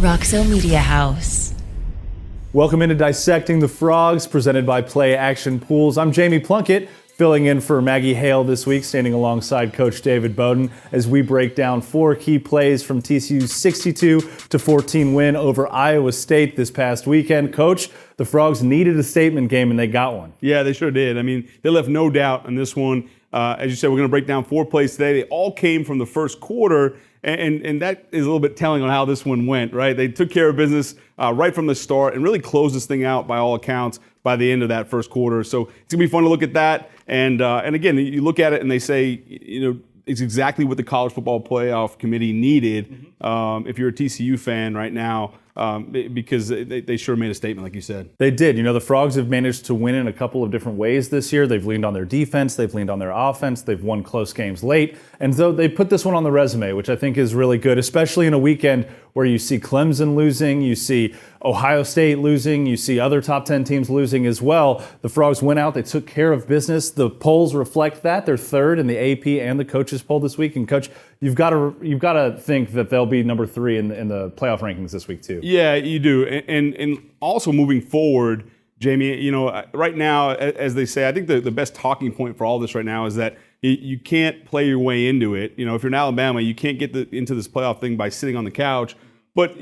Roxo Media House. Welcome into Dissecting the Frogs, presented by Play Action Pools. I'm Jamie Plunkett, filling in for Maggie Hale this week, standing alongside Coach David Beaudin as we break down four key plays from TCU's 62-14 win over Iowa State this past weekend. Coach, the Frogs needed a statement game, and they got one. Yeah, they sure did. I mean, they left no doubt in this one. As you said, we're going to break down four plays today. They all came from the first quarter, and that is a little bit telling on how this one went, right? They took care of business right from the start and really closed this thing out by all accounts by the end of that first quarter. So it's going to be fun to look at that. And again, you look at it and they say, it's exactly what the College Football Playoff Committee needed if you're a TCU fan right now, because they sure made a statement, like you said. They did. The Frogs have managed to win in a couple of different ways this year. They've leaned on their defense. They've leaned on their offense. They've won close games late. And so they put this one on the resume, which I think is really good, especially in a weekend where you see Clemson losing, you see Ohio State losing, you see other top 10 teams losing as well. The Frogs went out. They took care of business. The polls reflect that. They're third in the AP and the coaches poll this week. And Coach, you've got to think that they'll be number 3 in the playoff rankings this week too. Yeah, you do. And also moving forward, Jamie, right now, as they say, I think the best talking point for all this right now is that you can't play your way into it. If you're in Alabama, you can't get into this playoff thing by sitting on the couch. But,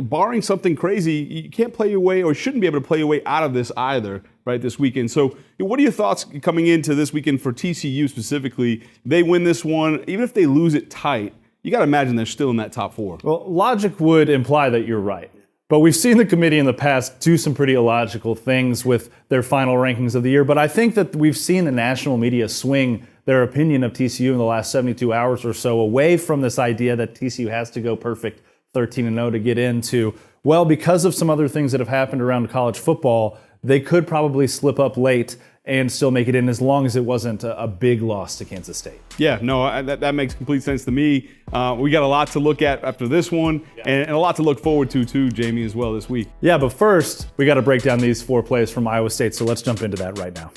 barring something crazy, you can't play your way or shouldn't be able to play your way out of this either, right, this weekend. So what are your thoughts coming into this weekend for TCU specifically? They win this one, even if they lose it tight, you got to imagine they're still in that top 4. Well, logic would imply that you're right. But we've seen the committee in the past do some pretty illogical things with their final rankings of the year. But I think that we've seen the national media swing their opinion of TCU in the last 72 hours or so away from this idea that TCU has to go perfect 13-0 to get into, well, because of some other things that have happened around college football, they could probably slip up late and still make it in as long as it wasn't a big loss to Kansas State. Yeah, no, that makes complete sense to me. We got a lot to look at after this one and a lot to look forward to too, Jamie, as well this week. Yeah, but first, we got to break down these 4 plays from Iowa State, so let's jump into that right now.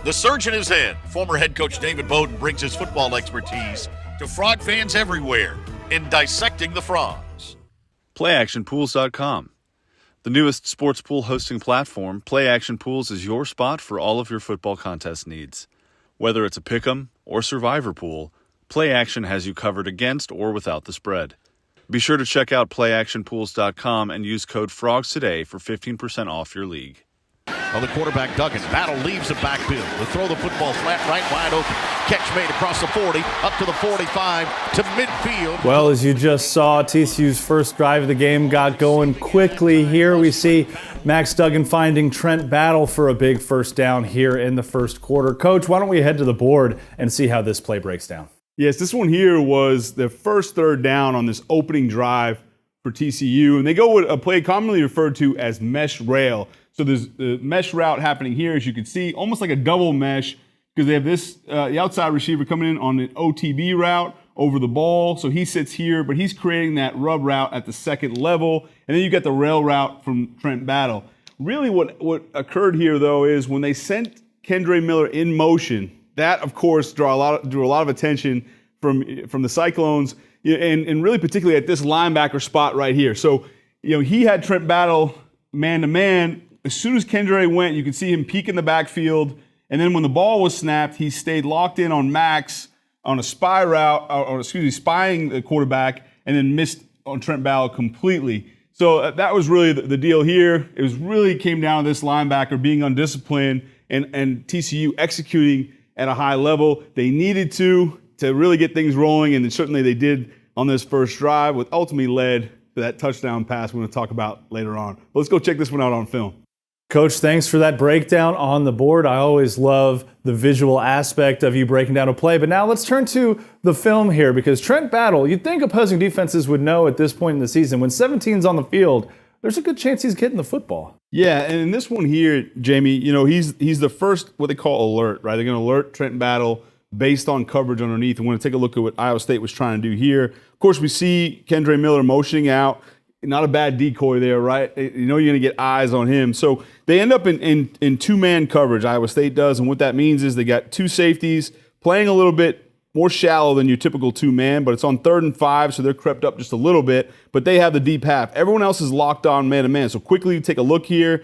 The surge in his head, former head coach David Beaudin brings his football expertise to Frog fans everywhere in Dissecting the Frogs. PlayActionPools.com. The newest sports pool hosting platform, Play Action Pools is your spot for all of your football contest needs. Whether it's a pick'em or survivor pool, Play Action has you covered against or without the spread. Be sure to check out PlayActionPools.com and use code FROGS today for 15% off your league. On the quarterback, Duggan. Battle leaves the backfield. To throw the football flat right, wide open. Catch made across the 40, up to the 45, to midfield. Well, as you just saw, TCU's first drive of the game got going quickly. Here we see Max Duggan finding Trent Battle for a big first down here in the first quarter. Coach, why don't we head to the board and see how this play breaks down? Yes, this one here was the first third down on this opening drive for TCU. And they go with a play commonly referred to as mesh rail. So there's the mesh route happening here, as you can see, almost like a double mesh, because they have this, the outside receiver coming in on an OTB route over the ball. So he sits here, but he's creating that rub route at the second level. And then you get the rail route from Trent Battle. Really what occurred here, though, is when they sent Kendre Miller in motion, that, of course, drew a lot of attention from the Cyclones, and really particularly at this linebacker spot right here. So, he had Trent Battle man-to-man. As soon as Kendre went, you could see him peek in the backfield. And then when the ball was snapped, he stayed locked in on Max on a spy route, spying the quarterback, and then missed on Trent Battle completely. So that was really the deal here. It really came down to this linebacker being undisciplined and TCU executing at a high level. They needed to really get things rolling, and certainly they did on this first drive, which ultimately led to that touchdown pass we're going to talk about later on. But let's go check this one out on film. Coach, thanks for that breakdown on the board. I always love the visual aspect of you breaking down a play. But now let's turn to the film here, because Trent Battle, you'd think opposing defenses would know at this point in the season, when 17's on the field, there's a good chance he's getting the football. Yeah, and in this one here, Jamie, he's the first what they call alert, right? They're going to alert Trent Battle based on coverage underneath. And we're going to take a look at what Iowa State was trying to do here. Of course, we see Kendre Miller motioning out. Not a bad decoy there, right? You're going to get eyes on him. So they end up in two-man coverage, Iowa State does. And what that means is they got two safeties playing a little bit more shallow than your typical 2-man, but it's on 3rd and 5, so they're crept up just a little bit, but they have the deep half. Everyone else is locked on man-to-man. So quickly take a look here.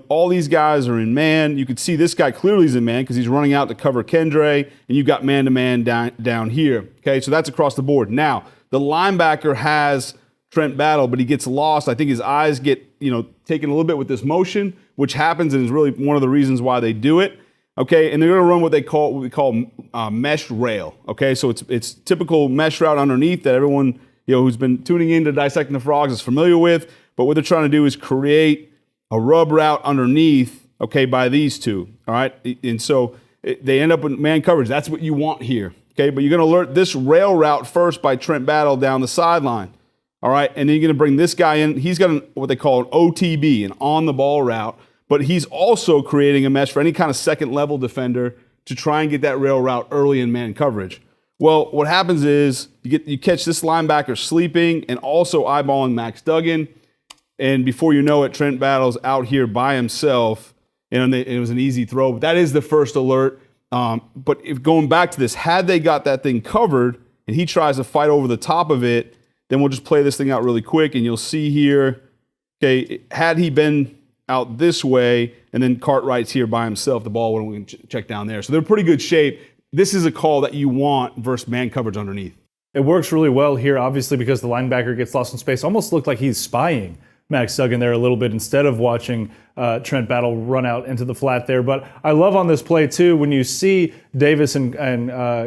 All these guys are in man. You can see this guy clearly is in man because he's running out to cover Kendre, and you've got man-to-man down here. Okay, so that's across the board. Now, the linebacker has Trent Battle, but he gets lost. I think his eyes get, taken a little bit with this motion, which happens and is really one of the reasons why they do it. Okay, and they're going to run what we call mesh rail. Okay, so it's typical mesh route underneath that everyone who's been tuning in to Dissecting the Frogs is familiar with. But what they're trying to do is create a rub route underneath. Okay, by these two. All right, and so they end up with man coverage. That's what you want here. Okay, but you're going to alert this rail route first by Trent Battle down the sideline. All right, and then you're going to bring this guy in. He's got what they call an OTB, an on-the-ball route. But he's also creating a mesh for any kind of second-level defender to try and get that rail route early in man coverage. Well, what happens is you catch this linebacker sleeping and also eyeballing Max Duggan, and before you know it, Trent Battle's out here by himself, and it was an easy throw. But that is the first alert. But if going back to this, had they got that thing covered and he tries to fight over the top of it, then we'll just play this thing out really quick, and you'll see here, okay, had he been out this way, and then Cartwright's here by himself, the ball wouldn't check down there. So they're in pretty good shape. This is a call that you want versus man coverage underneath. It works really well here, obviously, because the linebacker gets lost in space. Almost looked like he's spying Max Duggan there a little bit instead of watching Trent Battle run out into the flat there. But I love on this play, too, when you see Davis and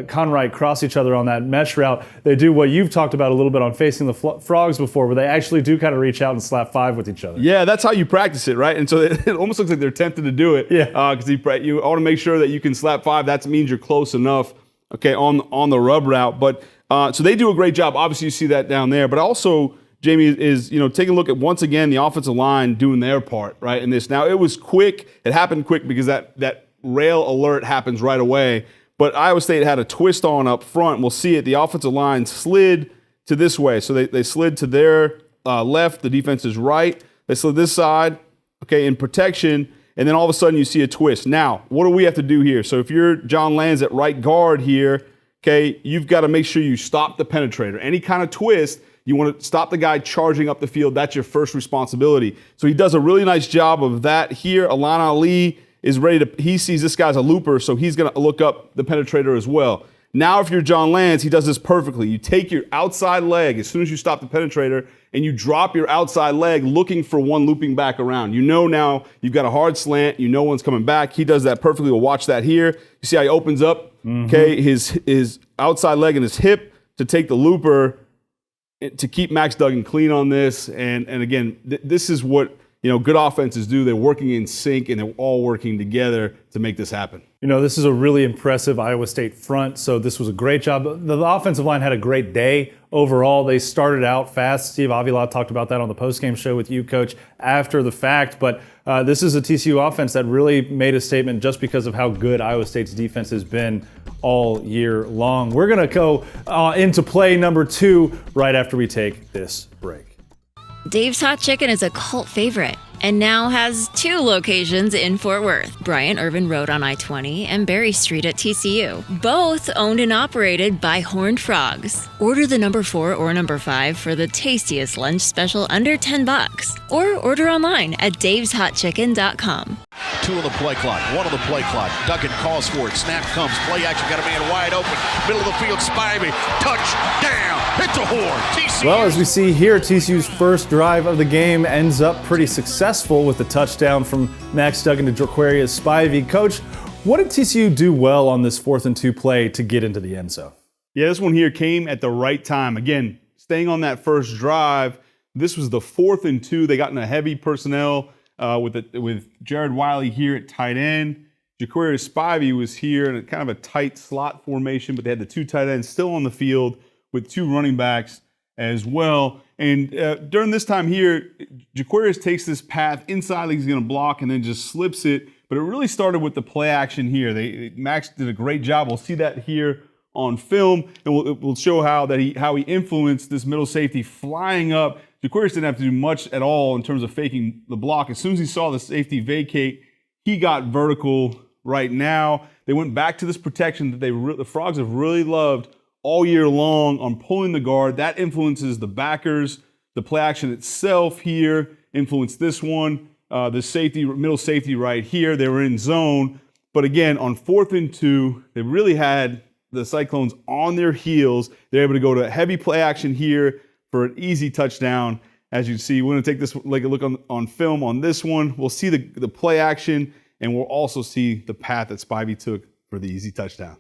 Conwright cross each other on that mesh route, they do what you've talked about a little bit on Facing the Frogs before, where they actually do kind of reach out and slap 5 with each other. Yeah, that's how you practice it, right? And so it almost looks like they're tempted to do it. Yeah. Because you want to make sure that you can slap 5. That means you're close enough, okay, on the rub route. But so they do a great job. Obviously, you see that down there. But also, Jamie, is taking a look at, once again, the offensive line doing their part, right, in this. Now, it was quick. It happened quick because that rail alert happens right away. But Iowa State had a twist on up front. We'll see it. The offensive line slid to this way. So they slid to their left. The defense is right. They slid this side, okay, in protection. And then all of a sudden you see a twist. Now, what do we have to do here? So if you're John Lands at right guard here, okay, you've got to make sure you stop the penetrator. Any kind of twist, you want to stop the guy charging up the field. That's your first responsibility. So he does a really nice job of that here. Alon Ali is ready to, he sees this guy's a looper, so he's going to look up the penetrator as well. Now, if you're John Lands, he does this perfectly. You take your outside leg as soon as you stop the penetrator, and you drop your outside leg looking for one looping back around. You know now you've got a hard slant. You know one's coming back. He does that perfectly. We'll watch that here. You see how he opens up, okay, his outside leg and his hip to take the looper to keep Max Duggan clean on this. And again, this is what good offenses do. They're working in sync, and they're all working together to make this happen. This is a really impressive Iowa State front, so this was a great job. The offensive line had a great day overall. They started out fast. Steve Avila talked about that on the postgame show with you, Coach, after the fact. But this is a TCU offense that really made a statement just because of how good Iowa State's defense has been all year long. We're going to go into play number 2 right after we take this break. Dave's Hot Chicken is a cult favorite and now has 2 locations in Fort Worth, Bryant Irvin Road on I-20 and Berry Street at TCU, both owned and operated by Horned Frogs. Order the number 4 or number 5 for the tastiest lunch special under $10, or order online at daveshotchicken.com. 2 on the play clock, 1 on the play clock. Duggan calls for it. Snap comes. Play action. Got a man wide open. Middle of the field. Spivey. Touchdown. Hit the horn. TCU. Well, as we see here, TCU's first drive of the game ends up pretty successful with the touchdown from Max Duggan to Jaquarius Spivey. Coach, what did TCU do well on this 4th and 2 play to get into the end zone? Yeah, this one here came at the right time. Again, staying on that first drive, this was the 4th and 2. They got in a heavy personnel with Jared Wiley here at tight end. Jaquarius Spivey was here in a kind of a tight slot formation, but they had the 2 tight ends still on the field with 2 running backs as well. And during this time here, Jaquarius takes this path inside like he's going to block and then just slips it. But it really started with the play action here. Max did a great job. We'll see that here on film, and we'll show how he influenced this middle safety flying up. Jaquarius didn't have to do much at all in terms of faking the block. As soon as he saw the safety vacate, he got vertical right now. They went back to this protection that the Frogs have really loved all year long on pulling the guard. That influences the backers. The play action itself here influenced this one. The safety, middle safety right here, they were in zone. But again, on 4th and 2, they really had the Cyclones on their heels. They're able to go to heavy play action here for an easy touchdown. As you can see, we're going to take this, like a look on film on this one. We'll see the play action, and we'll also see the path that Spivey took for the easy touchdown.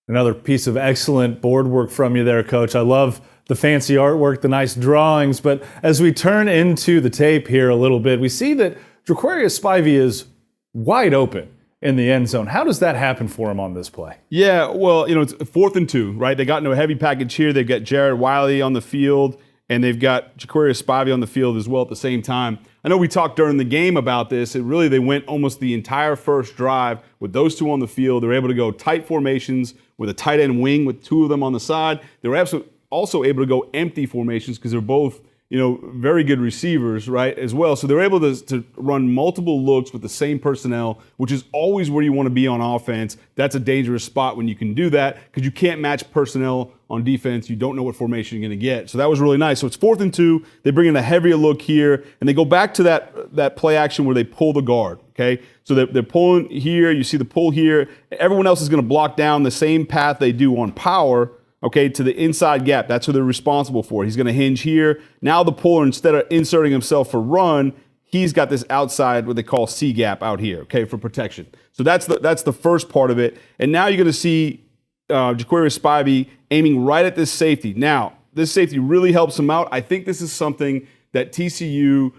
Another piece of excellent board work from you there, Coach. I love the fancy artwork, the nice drawings. But as we turn into the tape here a little bit, we see that Jaquarius Spivey is wide open in the end zone. How does that happen for him on this play? Yeah, well, it's 4th and 2, right? They got into a heavy package here. They've got Jared Wiley on the field, and they've got Jaquarius Spivey on the field as well at the same time. I know we talked during the game about this. They went almost the entire first drive with those two on the field. They were able to go tight formations with a tight end wing with 2 of them on the side. They were also able to go empty formations because they're both, very good receivers, right, as well. So they're able to run multiple looks with the same personnel, which is always where you want to be on offense. That's a dangerous spot when you can do that because you can't match personnel on defense. You don't know what formation you're going to get. So that was really nice. So it's 4th and 2. They bring in a heavier look here, and they go back to that play action where they pull the guard, okay? So they're pulling here. You see the pull here. Everyone else is going to block down the same path they do on power, okay, to the inside gap. That's who they're responsible for. He's going to hinge here. Now the puller, instead of inserting himself for run, he's got this outside, what they call C gap out here, okay, for protection. So that's the first part of it. And now you're going to see Jaquarius Spivey aiming right at this safety. Now, this safety really helps him out. I think this is something that TCU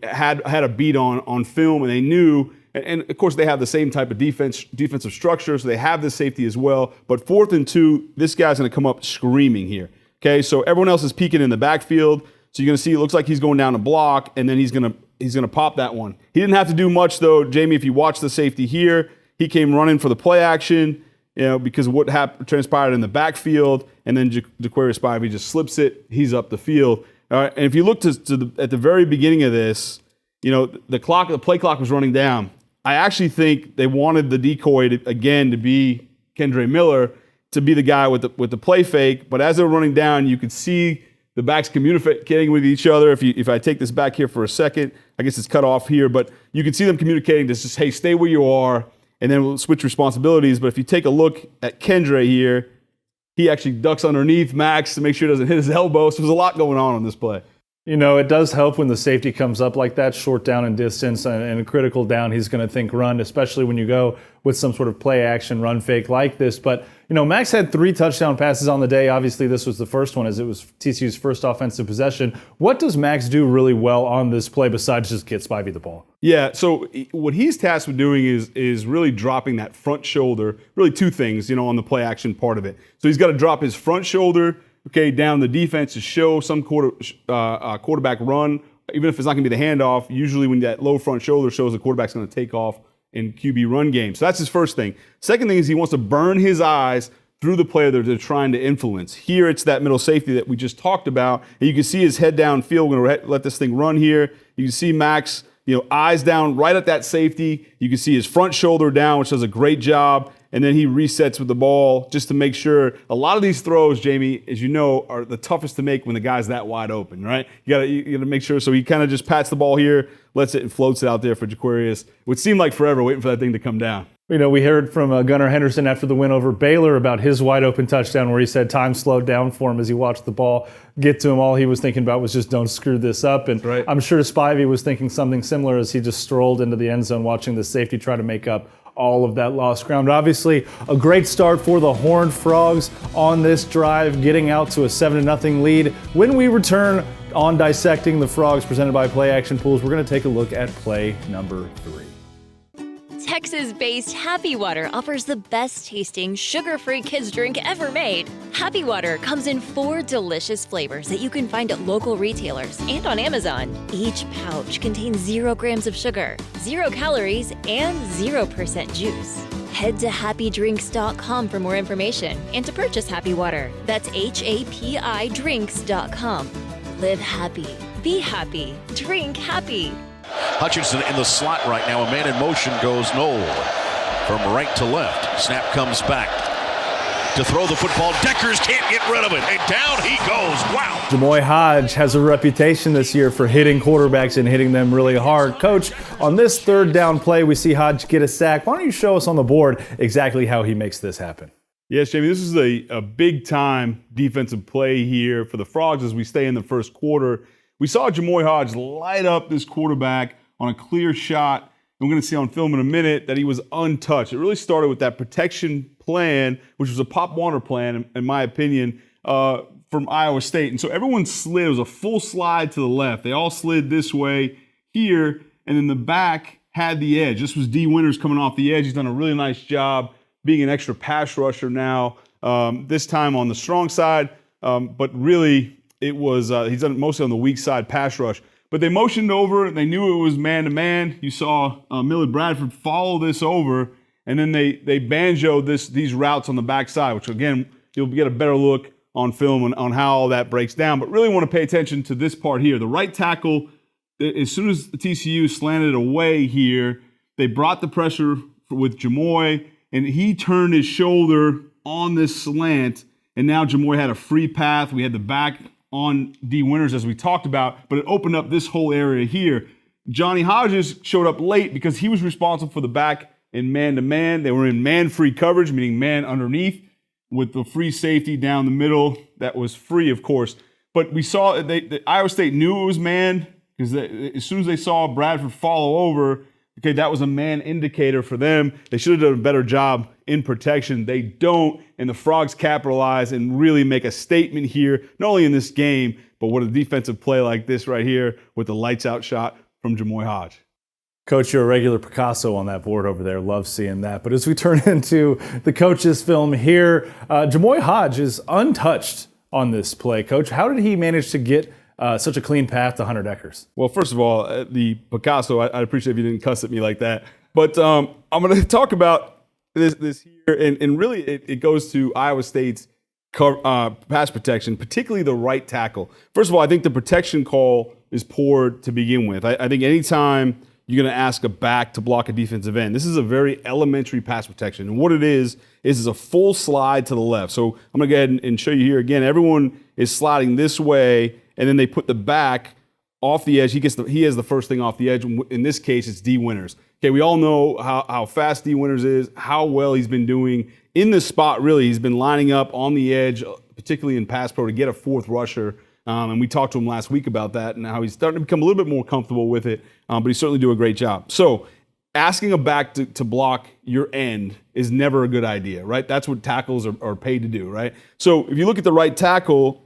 had a beat on film, and they knew. And of course, they have the same type of defensive structure, so they have this safety as well. But 4th and 2, this guy's going to come up screaming here. Okay, so everyone else is peeking in the backfield. So you're going to see it looks like he's going down a block, and then he's going to pop that one. He didn't have to do much though, Jamie. If you watch the safety here, he came running for the play action, because of what transpired in the backfield, and then Jaquarius Spivey just slips it. He's up the field. All right, and if you look at the very beginning of this, the play clock was running down. I actually think they wanted the decoy to be Kendre Miller, to be the guy with the play fake. But as they're running down, you could see the backs communicating with each other. If I take this back here for a second, I guess it's cut off here, but you can see them communicating to just, hey, stay where you are, and then we'll switch responsibilities. But if you take a look at Kendre here, he actually ducks underneath Max to make sure he doesn't hit his elbow. So there's a lot going on this play. It does help when the safety comes up like that, short down and distance, and a critical down, he's going to think run, especially when you go with some sort of play action run fake like this. But, Max had 3 touchdown passes on the day. Obviously, this was the first one, as it was TCU's first offensive possession. What does Max do really well on this play besides just get Spivey the ball? Yeah, so what he's tasked with doing is really dropping that front shoulder, really 2 things, on the play action part of it. So he's got to drop his front shoulder, down the defense to show some quarterback run, even if it's not going to be the handoff. Usually when that low front shoulder shows the quarterback's going to take off in QB run game. So that's his first thing. Second thing is he wants to burn his eyes through the player that they're trying to influence. Here it's that middle safety that we just talked about. And you can see his head downfield. We're going to let this thing run here. You can see Max, eyes down right at that safety. You can see his front shoulder down, which does a great job. And then he resets with the ball just to make sure. A lot of these throws, Jamie, as you know, are the toughest to make when the guy's that wide open, right? You got to make sure. So he kind of just pats the ball here, lets it, and floats it out there for Jaquarius. It would seem like forever waiting for that thing to come down. We heard from Gunnar Henderson after the win over Baylor about his wide open touchdown where he said time slowed down for him as he watched the ball get to him. All he was thinking about was just don't screw this up. And right. I'm sure Spivey was thinking something similar as he just strolled into the end zone watching the safety try to make up all of that lost ground. Obviously, a great start for the Horned Frogs on this drive, getting out to a 7-0 lead. When we return on Dissecting the Frogs, presented by Play Action Pools, we're going to take a look at play number 3. Texas-based Happy Water offers the best-tasting, sugar-free kids drink ever made. Happy Water comes in 4 delicious flavors that you can find at local retailers and on Amazon. Each pouch contains 0 grams of sugar, 0 calories, and 0% juice. Head to happydrinks.com for more information and to purchase Happy Water. That's HAPI Live happy, be happy, drink happy. Hutchinson in the slot right now. A man in motion goes Knoll. from right to left. Snap comes back to throw the football. Deckers can't get rid of it, and down he goes. Wow. Jamoy Hodge has a reputation this year for hitting quarterbacks and hitting them really hard. Coach, on this third down play, we see Hodge get a sack. Why don't you show us on the board exactly how he makes this happen? Yes, Jamie, this is a big-time defensive play here for the Frogs as we stay in the first quarter. We saw Jamoy Hodge light up this quarterback on a clear shot. And we're going to see on film in a minute that he was untouched. It really started with that protection plan, which was a Pop Warner plan, in my opinion, from Iowa State. And so everyone slid. It was a full slide to the left. They all slid this way here, and then the back had the edge. This was D. Winters coming off the edge. He's done a really nice job being an extra pass rusher now, this time on the strong side. But really, it was he's done it mostly on the weak side pass rush. But they motioned over. They knew it was man-to-man. You saw Millard Bradford follow this over, and then they banjoed these routes on the backside, which, again, you'll get a better look on film on how all that breaks down. But really want to pay attention to this part here. The right tackle, as soon as the TCU slanted away here, they brought the pressure with Jamoy, and he turned his shoulder on this slant, and now Jamoy had a free path. We had the back on D. Winters, as we talked about, but it opened up this whole area here. Johnny Hodges showed up late because he was responsible for the back in man-to-man. They were in man-free coverage, meaning man underneath, with the free safety down the middle. That was free, of course. But we saw Iowa State knew it was man because as soon as they saw Bradford follow over, okay, that was a man indicator for them. They should have done a better job in protection. They don't, and the Frogs capitalize and really make a statement here, not only in this game, but what a defensive play like this right here with the lights out shot from Jamoy Hodge. Coach, you're a regular Picasso on that board over there. Love seeing that. But as we turn into the coach's film here, Jamoy Hodge is untouched on this play. Coach, how did he manage to get such a clean path to Hunter Deckers? Well, first of all, the Picasso, I'd appreciate if you didn't cuss at me like that. But I'm going to talk about this here, and really it goes to Iowa State's pass protection, particularly the right tackle. First of all, I think the protection call is poor to begin with. I think anytime you're going to ask a back to block a defensive end, this is a very elementary pass protection. And what it is a full slide to the left. So I'm going to go ahead and show you here again. Everyone is sliding this way, and then they put the back off the edge. He has the first thing off the edge. In this case, it's D. Winters. Okay, we all know how fast D. Winters is, how well he's been doing in this spot. Really, he's been lining up on the edge, particularly in pass pro, to get a fourth rusher. And we talked to him last week about that and how he's starting to become a little bit more comfortable with it. But he's certainly doing a great job. So asking a back to block your end is never a good idea, right? That's what tackles are paid to do, right? So if you look at the right tackle,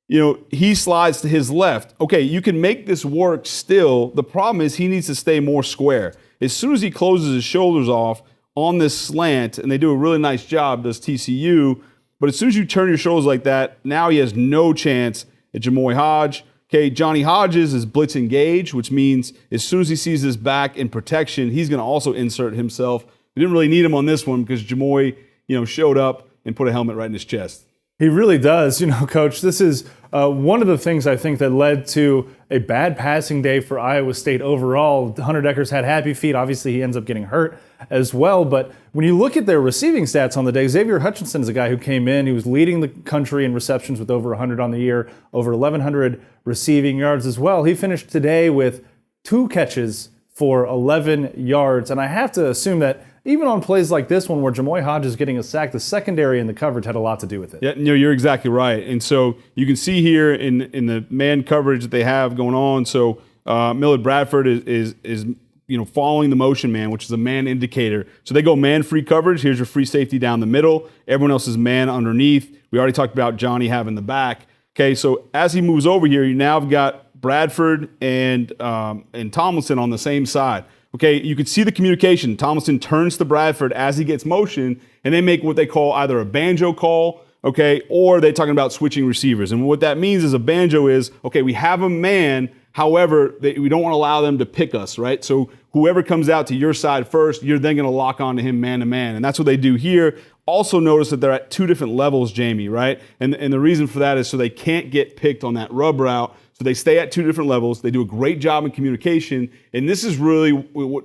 he slides to his left. Okay, you can make this work still. The problem is he needs to stay more square. As soon as he closes his shoulders off on this slant, and they do a really nice job, does TCU, but as soon as you turn your shoulders like that, now he has no chance at Jamoy Hodge. Okay, Johnny Hodges is blitz engage, which means as soon as he sees his back in protection, he's going to also insert himself. We didn't really need him on this one because Jamoy, showed up and put a helmet right in his chest. He really does. Coach, this is one of the things I think that led to a bad passing day for Iowa State overall. Hunter Deckers had happy feet. Obviously, he ends up getting hurt as well. But when you look at their receiving stats on the day, Xavier Hutchinson is a guy who came in. He was leading the country in receptions with over 100 on the year, over 1,100 receiving yards as well. He finished today with 2 catches for 11 yards. And I have to assume that even on plays like this one where Jamoy Hodge is getting a sack, the secondary and the coverage had a lot to do with it. Yeah, you're exactly right. And so you can see here in the man coverage that they have going on. So Millard Bradford is following the motion man, which is a man indicator. So they go man-free coverage. Here's your free safety down the middle. Everyone else is man underneath. We already talked about Johnny having the back. Okay, so as he moves over here, you now have got Bradford and Tomlinson on the same side. Okay, you can see the communication. Tomlinson turns to Bradford as he gets motion, and they make what they call either a banjo call, okay, or they're talking about switching receivers. And what that means is a banjo is, okay, we have a man, however, we don't want to allow them to pick us, right? So whoever comes out to your side first, you're then going to lock onto him man-to-man. And that's what they do here. Also notice that they're at 2 different levels, Jamie, right? And the reason for that is so they can't get picked on that rub route. So they stay at 2 different levels. They do a great job in communication. And this is really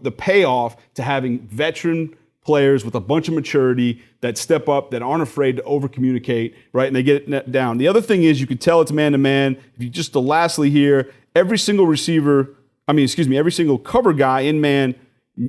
the payoff to having veteran players with a bunch of maturity that step up, that aren't afraid to over-communicate, right? And they get it down. The other thing is you can tell it's man-to-man. If you just lastly here, every single cover guy in man,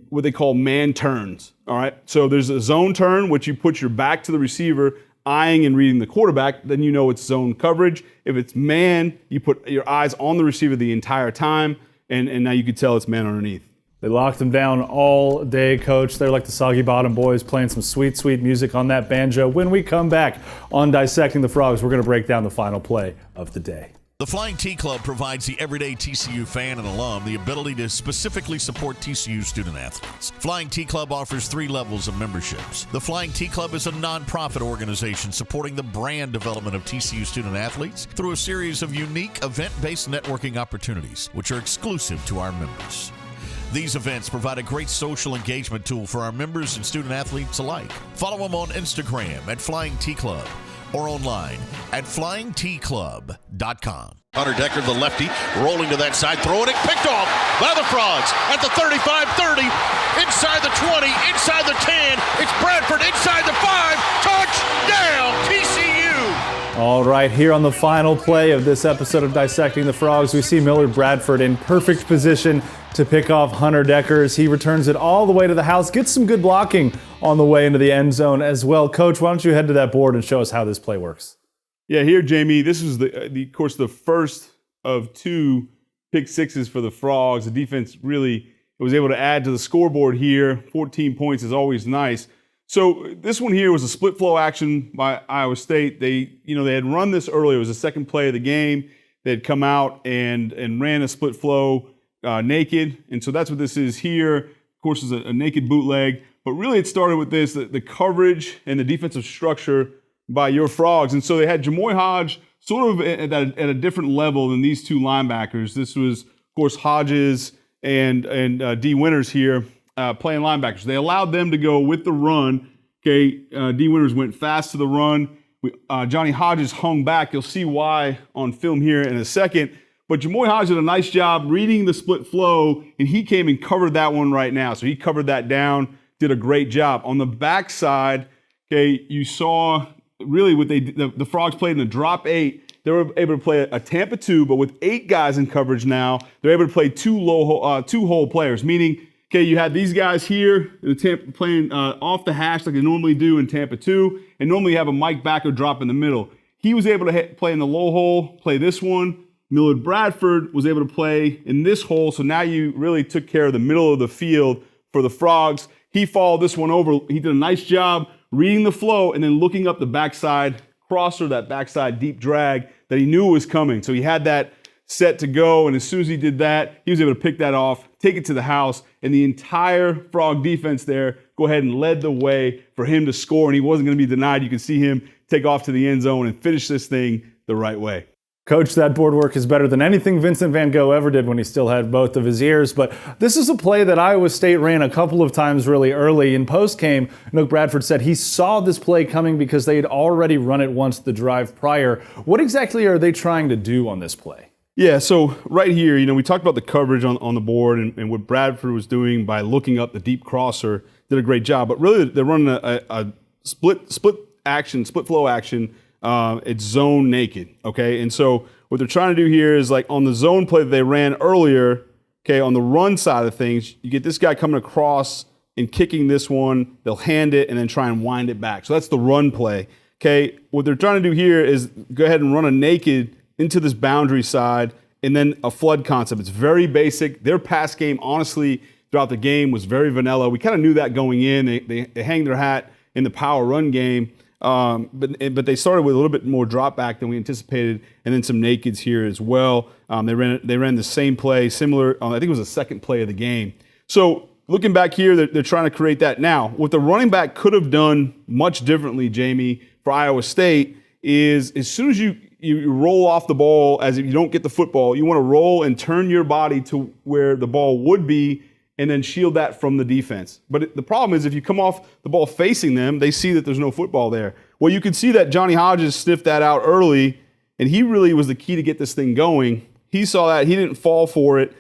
what they call man turns, all right? So there's a zone turn, which you put your back to the receiver, eyeing and reading the quarterback, then you know it's zone coverage. If it's man, you put your eyes on the receiver the entire time, and now you can tell it's man underneath. They locked him down all day, Coach. They're like the Soggy Bottom Boys playing some sweet, sweet music on that banjo. When we come back on Dissecting the Frogs, we're going to break down the final play of the day. The Flying T Club provides the everyday TCU fan and alum the ability to specifically support TCU student athletes. Flying T Club offers 3 levels of memberships. The Flying T Club is a nonprofit organization supporting the brand development of TCU student athletes through a series of unique event-based networking opportunities, which are exclusive to our members. These events provide a great social engagement tool for our members and student athletes alike. Follow them on Instagram at Flying T Club or online at flyingtclub.com. Hunter Decker, the lefty, rolling to that side, throwing it, picked off by the Frogs at the 35-30, inside the 20, inside the 10. It's Bradford inside the 5. Touchdown, TCU! All right, here on the final play of this episode of Dissecting the Frogs, we see Millard Bradford in perfect position to pick off Hunter Decker as he returns it all the way to the house, gets some good blocking on the way into the end zone as well. Coach, why don't you head to that board and show us how this play works? Yeah, here, Jamie, this is of course, the first of 2 pick sixes for the Frogs. The defense really was able to add to the scoreboard here. 14 points is always nice. So this one here was a split flow action by Iowa State. They had run this earlier. It was the second play of the game. They had come out and ran a split flow naked. And so that's what this is here. Of course, it's a naked bootleg. But really it started with this, the coverage and the defensive structure by your Frogs. And so they had Jamoy Hodge sort of at a different level than these 2 linebackers. This was, of course, Hodges and D. Winters here playing linebackers. They allowed them to go with the run. Okay, D. Winters went fast to the run. Johnny Hodges hung back. You'll see why on film here in a second. But Jamoy Hodge did a nice job reading the split flow, and he came and covered that one right now. So he covered that down, did a great job. On the backside, okay, you saw really what the Frogs played in a drop 8. They were able to play a Tampa 2, but with 8 guys in coverage now, they're able to play 2 hole players, meaning, okay, you had these guys here in the Tampa playing off the hash like they normally do in Tampa 2, and normally you have a Mike Backer drop in the middle. He was able to play in the low hole, play this one. Millard Bradford was able to play in this hole, so now you really took care of the middle of the field for the Frogs. He followed this one over. He did a nice job reading the flow and then looking up the backside crosser, that backside deep drag that he knew was coming. So he had that set to go, and as soon as he did that, he was able to pick that off, take it to the house, and the entire Frog defense there go ahead and led the way for him to score, and he wasn't going to be denied. You can see him take off to the end zone and finish this thing the right way. Coach, that board work is better than anything Vincent Van Gogh ever did when he still had both of his ears. But this is a play that Iowa State ran a couple of times really early. In post-game, Nook Bradford said he saw this play coming because they had already run it once the drive prior. What exactly are they trying to do on this play? Yeah, so right here, we talked about the coverage on the board and what Bradford was doing by looking up the deep crosser. Did a great job. But really, they're running a split flow action. It's zone naked, okay? And so what they're trying to do here is like on the zone play that they ran earlier, okay, on the run side of things, you get this guy coming across and kicking this one, they'll hand it and then try and wind it back. So that's the run play, okay? What they're trying to do here is go ahead and run a naked into this boundary side and then a flood concept. It's very basic. Their pass game, honestly, throughout the game was very vanilla. We kind of knew that going in. They hang their hat in the power run game. But they started with a little bit more drop back than we anticipated, and then some nakeds here as well. They ran the same play, similar. I think it was the second play of the game. So looking back here, they're trying to create that. Now, what the running back could have done much differently, Jamie, for Iowa State is as soon as you roll off the ball, as if you don't get the football, you want to roll and turn your body to where the ball would be, and then shield that from the defense. But the problem is if you come off the ball facing them, they see that there's no football there. Well, you can see that Johnny Hodges sniffed that out early, and he really was the key to get this thing going. He saw that. He didn't fall for it,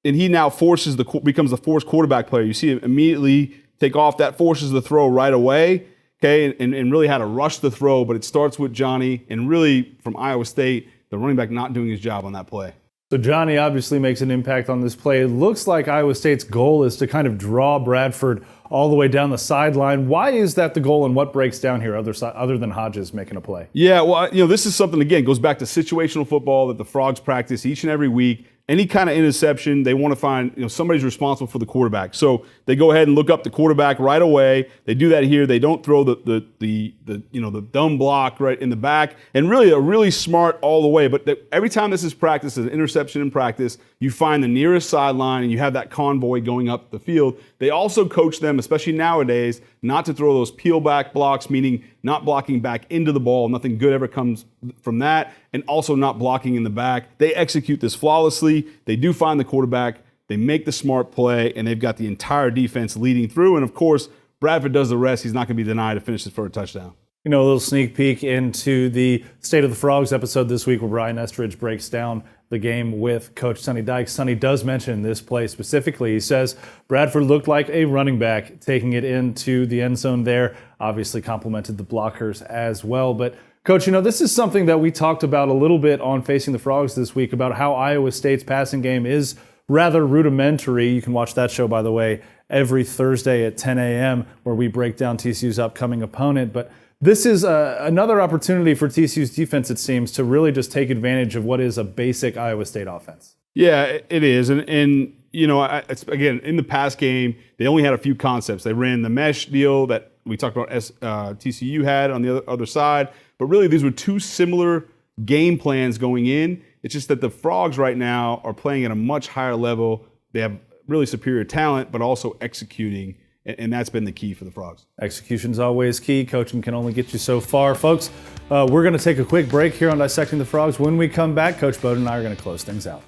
and he now becomes the forced quarterback player. You see him immediately take off. That forces the throw right away, okay, and really how to rush the throw. But it starts with Johnny, and really from Iowa State, the running back not doing his job on that play. So Johnny obviously makes an impact on this play. It looks like Iowa State's goal is to kind of draw Bradford all the way down the sideline. Why is that the goal, and what breaks down here other than Hodges making a play? Yeah, well, this is something, again, goes back to situational football that the Frogs practice each and every week. Any kind of interception, they want to find, somebody's responsible for the quarterback. So they go ahead and look up the quarterback right away. They do that here. They don't throw the dumb block right in the back, and really a really smart all the way. But every time this is practice, an interception in practice, you find the nearest sideline and you have that convoy going up the field. They also coach them, especially nowadays, not to throw those peel back blocks, meaning not blocking back into the ball. Nothing good ever comes from that. And also not blocking in the back. They execute this flawlessly. They do find the quarterback. They make the smart play, and they've got the entire defense leading through. And of course, Bradford does the rest. He's not going to be denied to finish it for a touchdown. A little sneak peek into the State of the Frogs episode this week where Brian Estridge breaks down the game with Coach Sonny Dykes. Sonny does mention this play specifically. He says Bradford looked like a running back taking it into the end zone there. Obviously complimented the blockers as well. But Coach, this is something that we talked about a little bit on Facing the Frogs this week about how Iowa State's passing game is rather rudimentary. You can watch that show, by the way, every Thursday at 10 a.m. where we break down TCU's upcoming opponent. But this is another opportunity for TCU's defense, it seems, to really just take advantage of what is a basic Iowa State offense. Yeah, it is. And again, in the pass game, they only had a few concepts. They ran the mesh deal that we talked about TCU had on the other side. But really, these were two similar game plans going in. It's just that the Frogs right now are playing at a much higher level. They have really superior talent, but also executing. And that's been the key for the Frogs. Execution's always key. Coaching can only get you so far. Folks, we're going to take a quick break here on Dissecting the Frogs. When we come back, Coach Beaudin and I are going to close things out.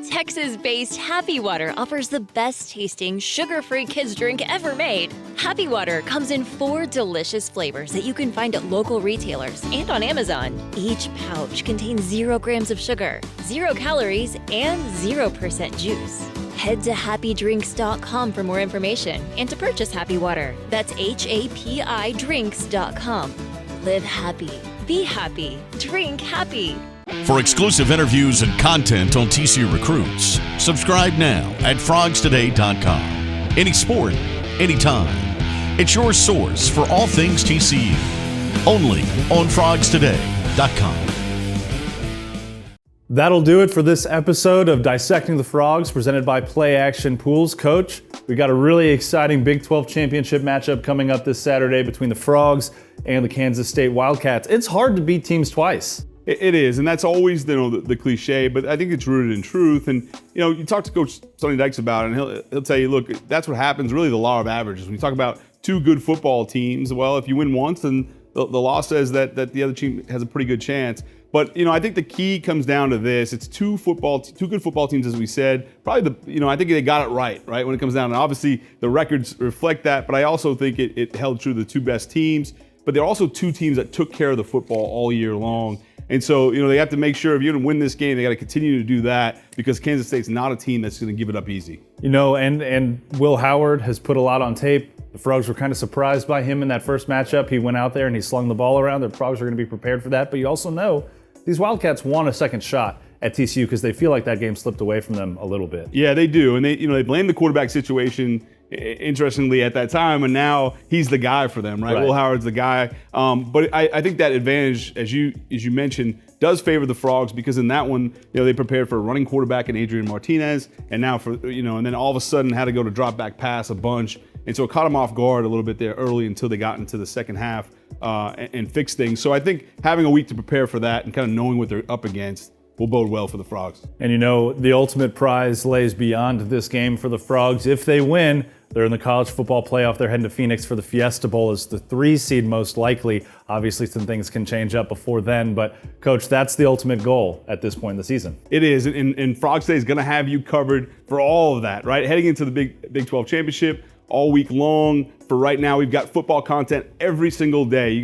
Texas-based Happy Water offers the best-tasting, sugar-free kids drink ever made. Happy Water comes in 4 delicious flavors that you can find at local retailers and on Amazon. Each pouch contains 0 grams of sugar, 0 calories, and 0% juice. Head to happydrinks.com for more information and to purchase Happy Water. That's HAPI drinks.com. Live happy, be happy, drink happy. For exclusive interviews and content on TCU recruits, subscribe now at frogstoday.com. Any sport, anytime. It's your source for all things TCU. Only on frogstoday.com. That'll do it for this episode of Dissecting the Frogs, presented by Play Action Pools. Coach, we got a really exciting Big 12 championship matchup coming up this Saturday between the Frogs and the Kansas State Wildcats. It's hard to beat teams twice. It is, and that's always the cliche, but I think it's rooted in truth. And you talk to Coach Sonny Dykes about it, and he'll tell you, look, that's what happens. Really, the law of averages. When you talk about 2 good football teams, well, if you win once, then the law says that the other team has a pretty good chance. But I think the key comes down to this: it's two good football teams, as we said. Probably I think they got it right when it comes down. And obviously, the records reflect that, but I also think it held true to the 2 best teams. But they're also 2 teams that took care of the football all year long. And so, they have to make sure if you're going to win this game, they got to continue to do that because Kansas State's not a team that's going to give it up easy. And Will Howard has put a lot on tape. The Frogs were kind of surprised by him in that first matchup. He went out there and he slung the ball around. The Frogs are going to be prepared for that. But you also know these Wildcats want a second shot at TCU because they feel like that game slipped away from them a little bit. Yeah, they do. And they blame the quarterback situation, interestingly, at that time, and now he's the guy for them, right? Will Howard's the guy. But I think that advantage, as you mentioned, does favor the Frogs because in that one, they prepared for a running quarterback in Adrian Martinez, and now and then all of a sudden had to go to drop back pass a bunch, and so it caught them off guard a little bit there early until they got into the second half and fixed things. So I think having a week to prepare for that and kind of knowing what they're up against will bode well for the Frogs. And the ultimate prize lays beyond this game for the Frogs. If they win, they're in the college football playoff. They're heading to Phoenix for the Fiesta Bowl as the 3 seed most likely. Obviously, some things can change up before then. But, Coach, that's the ultimate goal at this point in the season. It is. And Frogs Day is going to have you covered for all of that, right? Heading into the Big 12 championship all week long. For right now, we've got football content every single day.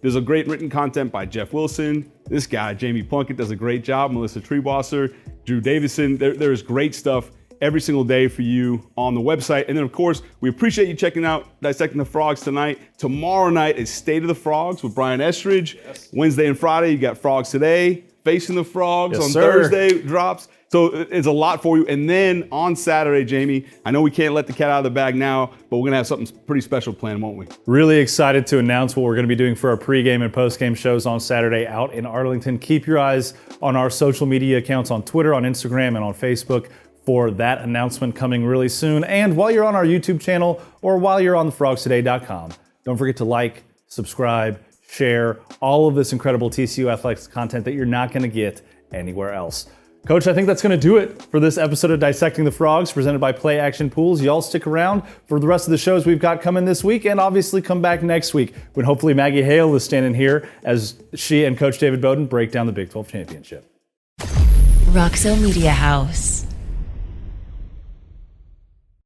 There's a great written content by Jeff Wilson. This guy, Jamie Plunkett, does a great job. Melissa Treebwasser, Drew Davison. There's great stuff every single day for you on the website. And then, of course, we appreciate you checking out Dissecting the Frogs tonight. Tomorrow night is State of the Frogs with Brian Estridge. Yes. Wednesday and Friday, you got Frogs Today, Facing the Frogs. Yes, on sir. Thursday drops. So it's a lot for you. And then on Saturday, Jamie, I know we can't let the cat out of the bag now, but we're going to have something pretty special planned, won't we? Really excited to announce what we're going to be doing for our pregame and postgame shows on Saturday out in Arlington. Keep your eyes on our social media accounts on Twitter, on Instagram, and on Facebook for that announcement coming really soon. And while you're on our YouTube channel or while you're on thefrogstoday.com, don't forget to like, subscribe, share all of this incredible TCU athletics content that you're not going to get anywhere else. Coach, I think that's going to do it for this episode of Dissecting the Frogs, presented by Play Action Pools. Y'all stick around for the rest of the shows we've got coming this week, and obviously come back next week when hopefully Maggie Hale is standing here as she and Coach David Beaudin break down the Big 12 championship. Roxo Media House.